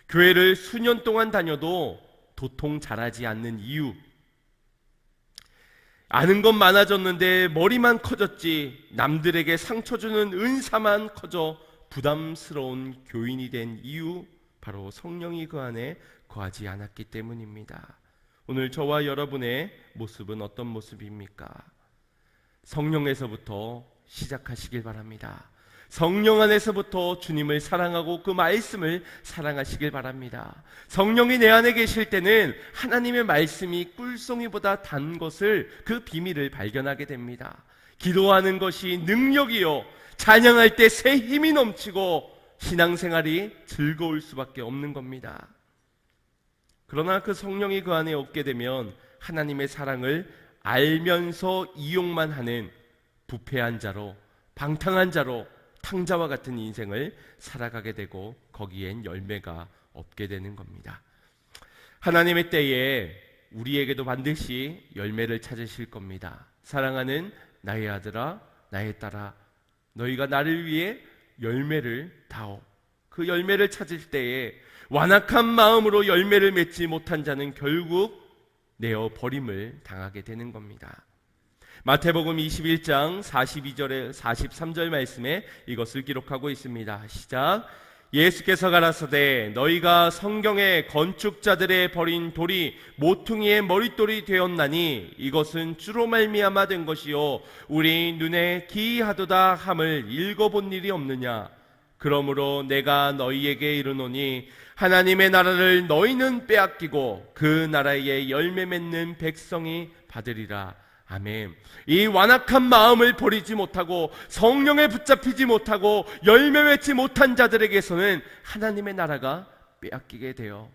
교회를 수년 동안 다녀도 도통 자라지 않는 이유, 아는 건 많아졌는데 머리만 커졌지 남들에게 상처 주는 은사만 커져 부담스러운 교인이 된 이유, 바로 성령이 그 안에 거하지 않았기 때문입니다. 오늘 저와 여러분의 모습은 어떤 모습입니까? 성령에서부터 시작하시길 바랍니다. 성령 안에서부터 주님을 사랑하고 그 말씀을 사랑하시길 바랍니다. 성령이 내 안에 계실 때는 하나님의 말씀이 꿀송이보다 단 것을, 그 비밀을 발견하게 됩니다. 기도하는 것이 능력이요, 찬양할 때 새 힘이 넘치고 신앙생활이 즐거울 수밖에 없는 겁니다. 그러나 그 성령이 그 안에 없게 되면 하나님의 사랑을 알면서 이용만 하는 부패한 자로, 방탕한 자로, 탕자와 같은 인생을 살아가게 되고 거기엔 열매가 없게 되는 겁니다. 하나님의 때에 우리에게도 반드시 열매를 찾으실 겁니다. 사랑하는 나의 아들아, 나의 딸아, 너희가 나를 위해 열매를 다오. 그 열매를 찾을 때에 완악한 마음으로 열매를 맺지 못한 자는 결국 내어 버림을 당하게 되는 겁니다. 마태복음 21장 42절에 43절 말씀에 이것을 기록하고 있습니다. 시작. 예수께서 가라사대 너희가 성경에 건축자들의 버린 돌이 모퉁이의 머릿돌이 되었나니 이것은 주로 말미암아 된 것이요 우리 눈에 기이하도다 함을 읽어본 일이 없느냐. 그러므로 내가 너희에게 이르노니 하나님의 나라를 너희는 빼앗기고 그 나라의 열매 맺는 백성이 받으리라. 아멘. 이 완악한 마음을 버리지 못하고 성령에 붙잡히지 못하고 열매 맺지 못한 자들에게서는 하나님의 나라가 빼앗기게 되어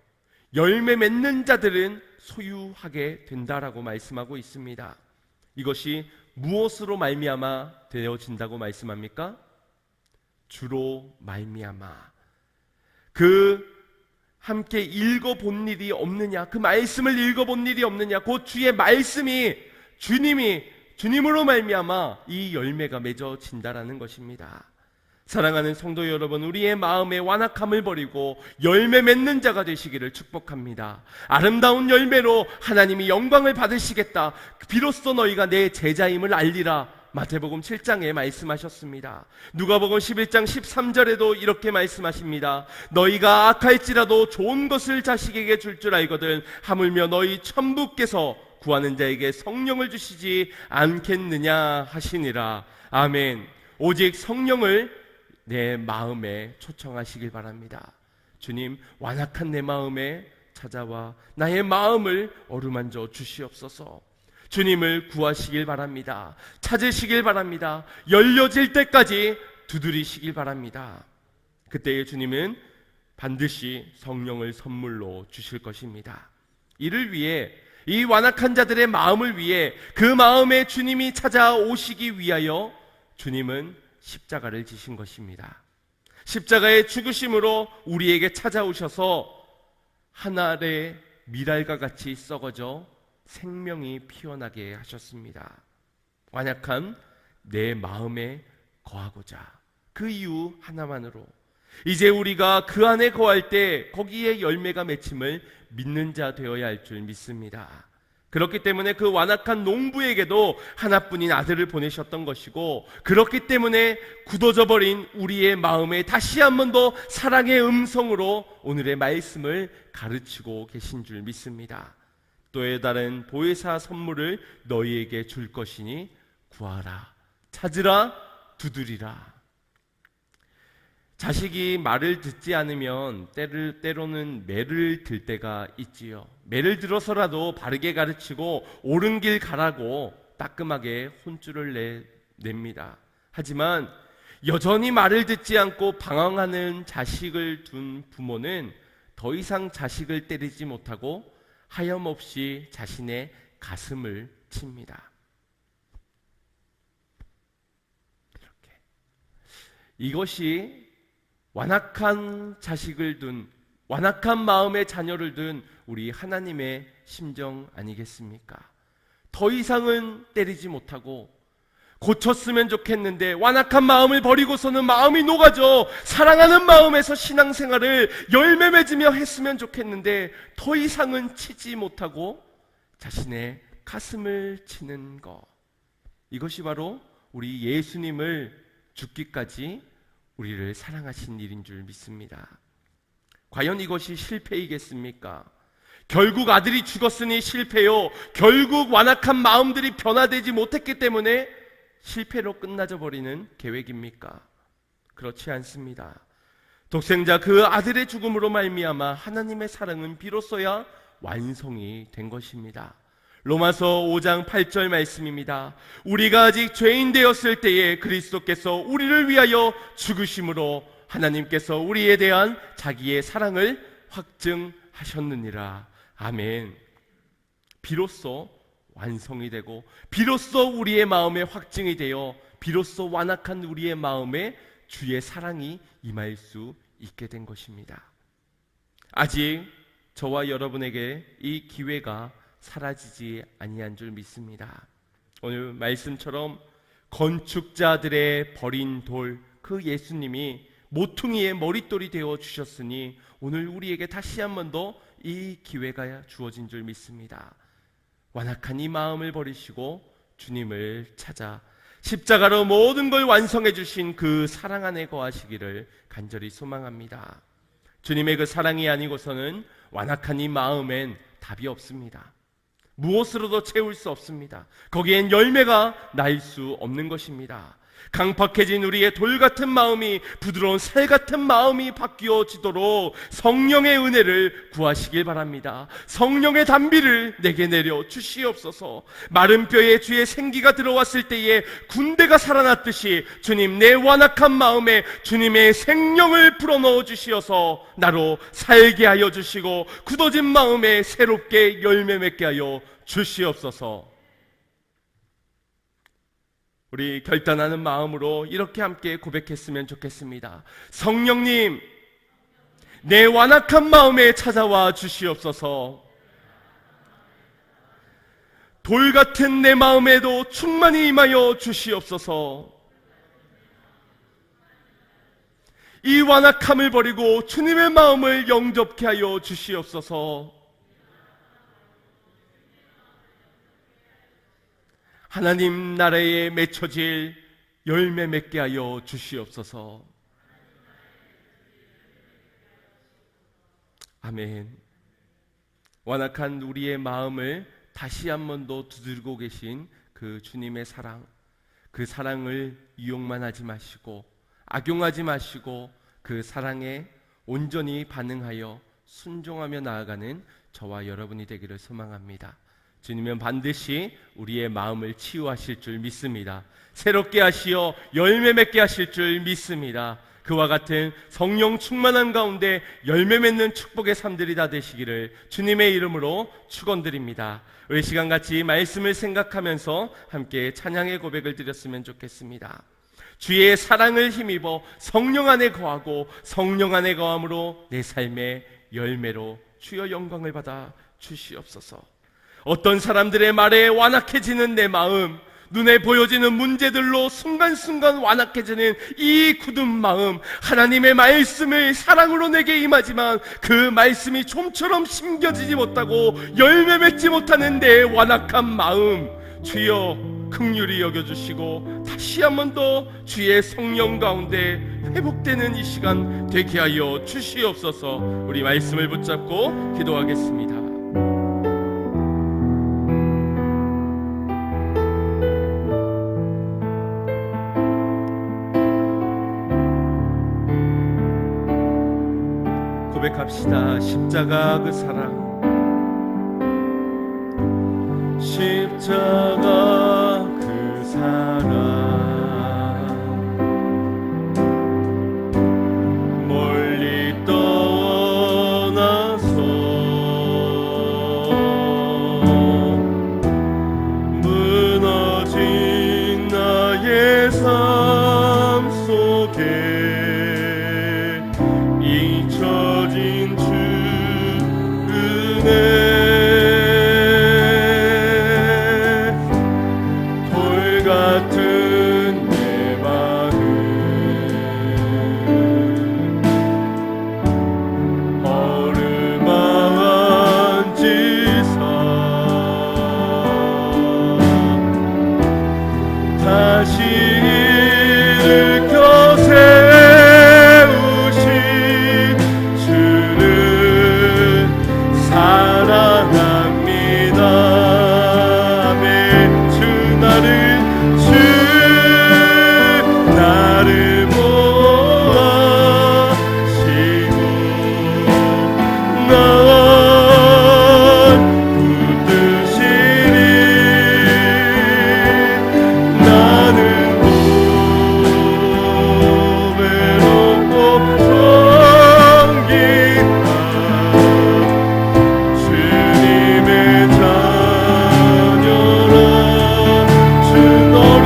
열매 맺는 자들은 소유하게 된다라고 말씀하고 있습니다. 이것이 무엇으로 말미암아 되어진다고 말씀합니까? 주로 말미암아. 그 함께 읽어본 일이 없느냐, 그 말씀을 읽어본 일이 없느냐, 그 주의 말씀이 주님으로 말미암아 이 열매가 맺어진다라는 것입니다. 사랑하는 성도 여러분, 우리의 마음의 완악함을 버리고 열매 맺는 자가 되시기를 축복합니다. 아름다운 열매로 하나님이 영광을 받으시겠다. 비로소 너희가 내 제자임을 알리라. 마태복음 7장에 말씀하셨습니다. 누가복음 11장 13절에도 이렇게 말씀하십니다. 너희가 악할지라도 좋은 것을 자식에게 줄 줄 알거든 하물며 너희 천부께서 구하는 자에게 성령을 주시지 않겠느냐 하시니라. 아멘. 오직 성령을 내 마음에 초청하시길 바랍니다. 주님, 완악한 내 마음에 찾아와 나의 마음을 어루만져 주시옵소서. 주님을 구하시길 바랍니다. 찾으시길 바랍니다. 열려질 때까지 두드리시길 바랍니다. 그때에 주님은 반드시 성령을 선물로 주실 것입니다. 이를 위해 이 완악한 자들의 마음을 위해 그 마음에 주님이 찾아오시기 위하여 주님은 십자가를 지신 것입니다. 십자가의 죽으심으로 우리에게 찾아오셔서 한 알의 밀알과 같이 썩어져 생명이 피어나게 하셨습니다. 완악한 내 마음에 거하고자, 그 이유 하나만으로 이제 우리가 그 안에 거할 때 거기에 열매가 맺힘을 믿는 자 되어야 할 줄 믿습니다. 그렇기 때문에 그 완악한 농부에게도 하나뿐인 아들을 보내셨던 것이고, 그렇기 때문에 굳어져 버린 우리의 마음에 다시 한 번 더 사랑의 음성으로 오늘의 말씀을 가르치고 계신 줄 믿습니다. 또에 다른 보혜사 선물을 너희에게 줄 것이니 구하라, 찾으라, 두드리라. 자식이 말을 듣지 않으면 때로는 매를 들 때가 있지요. 매를 들어서라도 바르게 가르치고 옳은 길 가라고 따끔하게 혼쭐을 냅니다. 하지만 여전히 말을 듣지 않고 방황하는 자식을 둔 부모는 더 이상 자식을 때리지 못하고 하염없이 자신의 가슴을 칩니다. 이렇게. 이것이 완악한 자식을 둔, 완악한 마음의 자녀를 둔 우리 하나님의 심정 아니겠습니까? 더 이상은 때리지 못하고 고쳤으면 좋겠는데 완악한 마음을 버리고서는 마음이 녹아져 사랑하는 마음에서 신앙생활을 열매 맺으며 했으면 좋겠는데 더 이상은 치지 못하고 자신의 가슴을 치는 것, 이것이 바로 우리 예수님을 죽기까지 우리를 사랑하신 일인 줄 믿습니다. 과연 이것이 실패이겠습니까? 결국 아들이 죽었으니 실패요. 결국 완악한 마음들이 변화되지 못했기 때문에 실패로 끝나져 버리는 계획입니까? 그렇지 않습니다. 독생자 그 아들의 죽음으로 말미암아 하나님의 사랑은 비로소야 완성이 된 것입니다. 로마서 5장 8절 말씀입니다. 우리가 아직 죄인 되었을 때에 그리스도께서 우리를 위하여 죽으심으로 하나님께서 우리에 대한 자기의 사랑을 확증하셨느니라. 아멘. 비로소 완성이 되고 비로소 우리의 마음에 확증이 되어 비로소 완악한 우리의 마음에 주의 사랑이 임할 수 있게 된 것입니다. 아직 저와 여러분에게 이 기회가 사라지지 아니한 줄 믿습니다. 오늘 말씀처럼 건축자들의 버린 돌, 그 예수님이 모퉁이의 머릿돌이 되어 주셨으니 오늘 우리에게 다시 한 번 더 이 기회가 주어진 줄 믿습니다. 완악한 이 마음을 버리시고 주님을 찾아 십자가로 모든 걸 완성해 주신 그 사랑 안에 거하시기를 간절히 소망합니다. 주님의 그 사랑이 아니고서는 완악한 이 마음엔 답이 없습니다. 무엇으로도 채울 수 없습니다. 거기엔 열매가 날 수 없는 것입니다. 강팍해진 우리의 돌 같은 마음이 부드러운 살 같은 마음이 바뀌어지도록 성령의 은혜를 구하시길 바랍니다. 성령의 단비를 내게 내려 주시옵소서. 마른 뼈에 주의 생기가 들어왔을 때에 군대가 살아났듯이 주님, 내 완악한 마음에 주님의 생명을 불어넣어 주시어서 나로 살게 하여 주시고 굳어진 마음에 새롭게 열매 맺게 하여 주시옵소서. 우리 결단하는 마음으로 이렇게 함께 고백했으면 좋겠습니다. 성령님, 내 완악한 마음에 찾아와 주시옵소서. 돌 같은 내 마음에도 충만히 임하여 주시옵소서. 이 완악함을 버리고 주님의 마음을 영접케 하여 주시옵소서. 하나님 나라에 맺혀질 열매 맺게 하여 주시옵소서. 아멘. 완악한 우리의 마음을 다시 한 번 더 두들고 계신 그 주님의 사랑, 그 사랑을 이용만 하지 마시고 악용하지 마시고 그 사랑에 온전히 반응하여 순종하며 나아가는 저와 여러분이 되기를 소망합니다. 주님은 반드시 우리의 마음을 치유하실 줄 믿습니다. 새롭게 하시어 열매 맺게 하실 줄 믿습니다. 그와 같은 성령 충만한 가운데 열매 맺는 축복의 삶들이 다 되시기를 주님의 이름으로 축원드립니다. 우리 시간같이 말씀을 생각하면서 함께 찬양의 고백을 드렸으면 좋겠습니다. 주의 사랑을 힘입어 성령 안에 거하고 성령 안에 거함으로 내 삶의 열매로 주여 영광을 받아 주시옵소서. 어떤 사람들의 말에 완악해지는 내 마음, 눈에 보여지는 문제들로 순간순간 완악해지는 이 굳은 마음, 하나님의 말씀을 사랑으로 내게 임하지만 그 말씀이 좀처럼 심겨지지 못하고 열매 맺지 못하는 내 완악한 마음, 주여 긍휼히 여겨주시고 다시 한 번 더 주의 성령 가운데 회복되는 이 시간 되게 하여 주시옵소서. 우리 말씀을 붙잡고 기도하겠습니다. 고백합시다. 십자가 그 사랑, 십자가 그 사랑, 멀리 떠나서 무너진 나의 삶 속에 잊혀진 주 은혜, 돌 같은 내 마음 어루만지사 다시 일으켜 세우신 주를 사랑합니다. 아멘. 주 나를 모아시고 날 붙드시니 나는 외롭고 섬기다 주님의 자녀라. 주 너를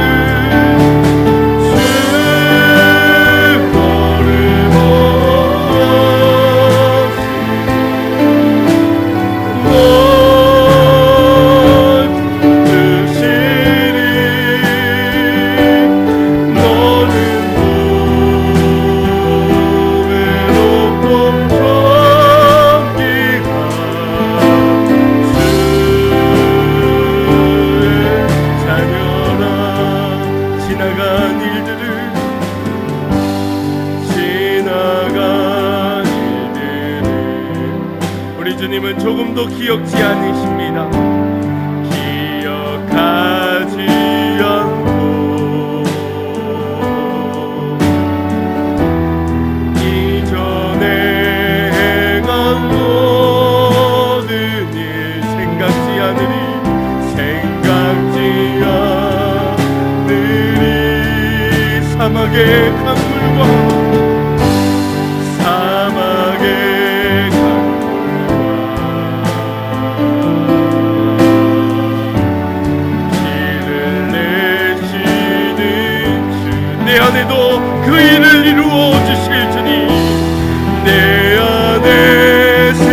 주님은 조금도 기억지 않으십니다. 기억하지 않고 이전에 행한 모든 일 생각지 않으리, 생각지 않으리. 사막의 강물과 내 안에도 그 일을 이루어 주실 주님, 내 안에 새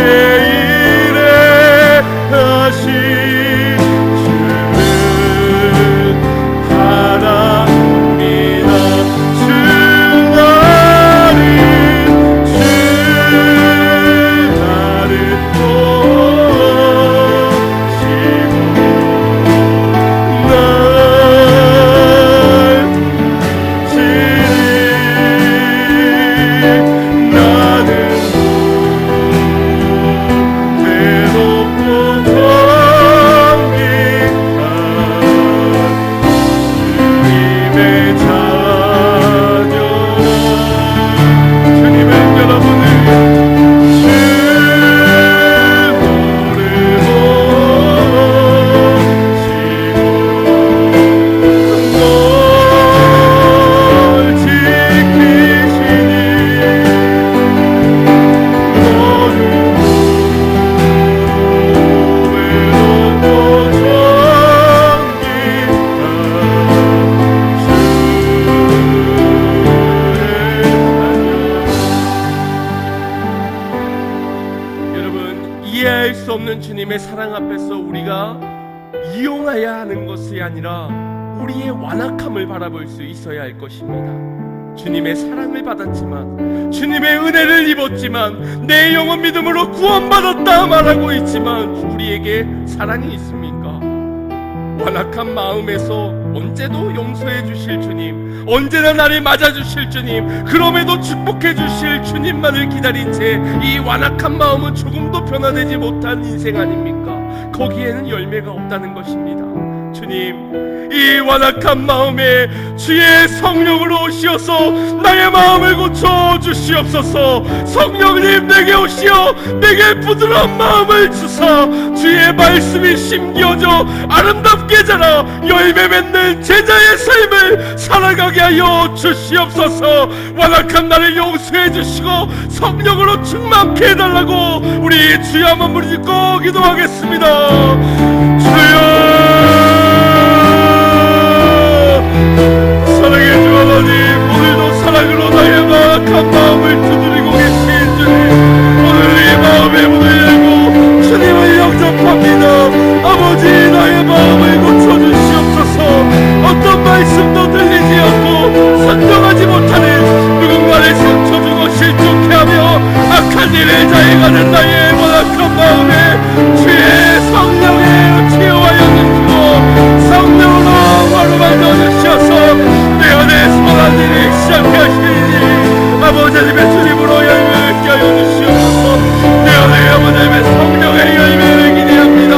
일에 하신 주를 바랍니다. 주 없는 주님의 사랑 앞에서 우리가 이용해야 하는 것이 아니라 우리의 완악함을 바라볼 수 있어야 할 것입니다. 주님의 사랑을 받았지만, 주님의 은혜를 입었지만, 내 영혼 믿음으로 구원받았다 말하고 있지만 우리에게 사랑이 있습니까? 완악한 마음에서 언제도 용서해 주실 주님, 언제나 나를 맞아 주실 주님, 그럼에도 축복해 주실 주님만을 기다린 채 이 완악한 마음은 조금도 변화되지 못한 인생 아닙니까? 거기에는 열매가 없다는 것입니다. 주님, 이 완악한 마음에 주의 성령으로 오시어서 나의 마음을 고쳐 주시옵소서. 성령님 내게 오시어 내게 부드러운 마음을 주사 주의 말씀이 심겨져 아름답게 자라 열매 맺는 제자의 삶을 살아가게 하여 주시옵소서. 완악한 나를 용서해 주시고 성령으로 충만케 해달라고 우리 주여 한번 부르짖고 기도하겠습니다. 주여, 사랑의 주 하나님, 오늘도 사랑으로 나의 완악한 마음을 두드리고 계신 주님, 오늘 이 마음의 문을 열고 주님을 영접합니다. 아버지, 나의 마음을 고쳐주시옵소서. 어떤 말씀도 들리지 않고 선정하지 못하는 누군가를 상처주고 실족해 하며 악한 일을 자행하는 나의 완악한 마음에 주의 성령에 치유하여 주시고 성령으로 어루만져 주셔서 내 안에 선한 일을 시작해 하시니 아버지 하나님의 주님으로 열매를 맺게 하여 주시옵소서. 내 안에 아버지의 성령의 열매를 기대합니다.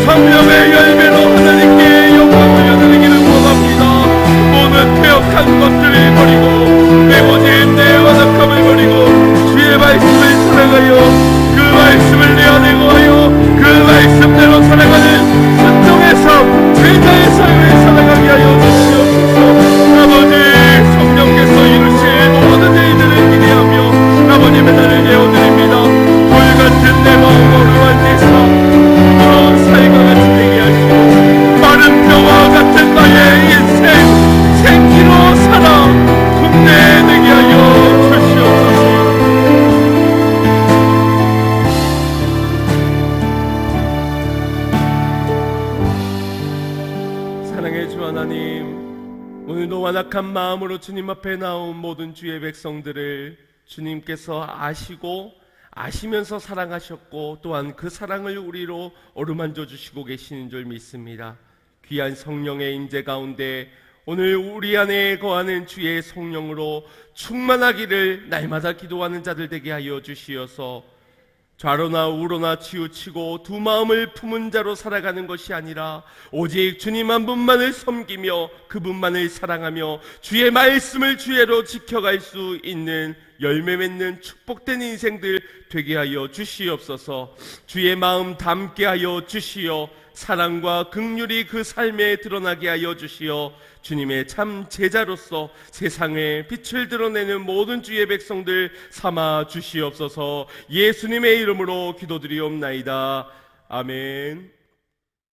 성령의 열매로 하나님께 영광을 돌려드리기를 원합니다. 모든 퇴역한 것들을 버리고 메워진 내 완악함을 버리고 주의 말씀을 사랑하여 그 말씀을 내 안에 거하여 그 말씀대로 살아가는 순종의 삶, 제자의 삶을 살아가게 하여 주시옵소서. 아버지, 성령께서 이루실 모든 일들을 기대하며 아버님의 나를 예어드립니다. 돌같은 내 마음 어루만지사 부드러운 사이가 같이 되게 하시고 마른 뼈와 같은 나의 인생 생기로 살아 군대되게 하여 주시옵소서. 사랑의 주 하나님, 오늘도 완악한 마음으로 주님 앞에 나온 모든 주의 백성들을 주님께서 아시고 아시면서 사랑하셨고 또한 그 사랑을 우리로 어루만져 주시고 계시는 줄 믿습니다. 귀한 성령의 임재 가운데 오늘 우리 안에 거하는 주의 성령으로 충만하기를 날마다 기도하는 자들 되게 하여 주시어서 좌로나 우로나 치우치고 두 마음을 품은 자로 살아가는 것이 아니라 오직 주님 한 분만을 섬기며 그분만을 사랑하며 주의 말씀을 주의로 지켜갈 수 있는 열매 맺는 축복된 인생들 되게 하여 주시옵소서. 주의 마음 담게 하여 주시어 사랑과 긍휼이 그 삶에 드러나게 하여 주시어 주님의 참 제자로서 세상에 빛을 드러내는 모든 주의 백성들 삼아 주시옵소서. 예수님의 이름으로 기도드리옵나이다. 아멘.